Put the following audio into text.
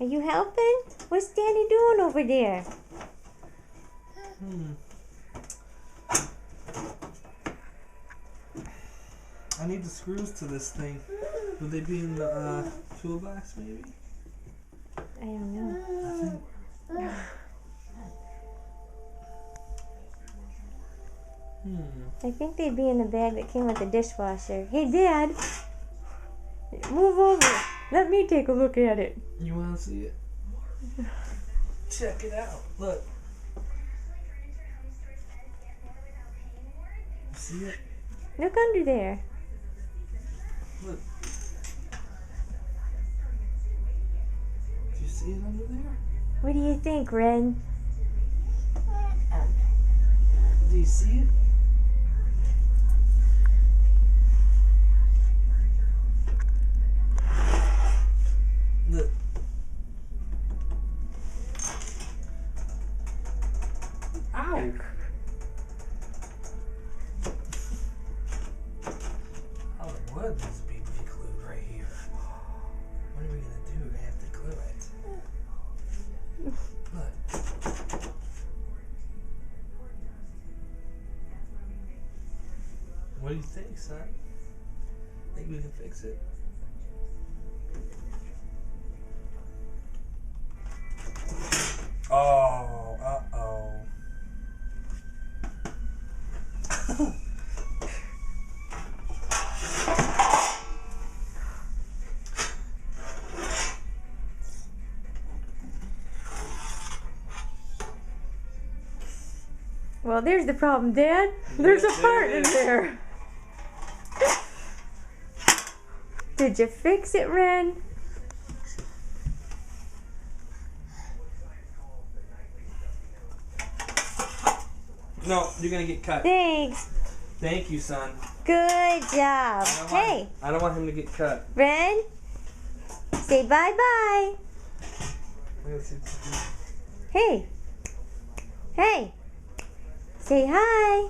Are you helping? What's Daddy doing over there? I need the screws to this thing. Would they be in the toolbox, maybe? I don't know. I think. I think they'd be in the bag that came with the dishwasher. Hey, Dad! Move over. Let me take a look at it. You want to see it? Check it out. Look. You see it? Look under there. Look. Do you see it under there? What do you think, Ren? Do you see it? Look. Ow! How the wood needs to be glued right here. What are we gonna do? We're gonna have to glue it. Look. What do you think, son? Think we can fix it? Oh, uh-oh. Well, there's the problem, Dad. There's a part in there. Did you fix it, Ren? No, you're gonna get cut. Thanks. Thank you, son. Good job. Hey. I don't want him to get cut. Ren, say bye-bye. Hey. Hey. Say hi.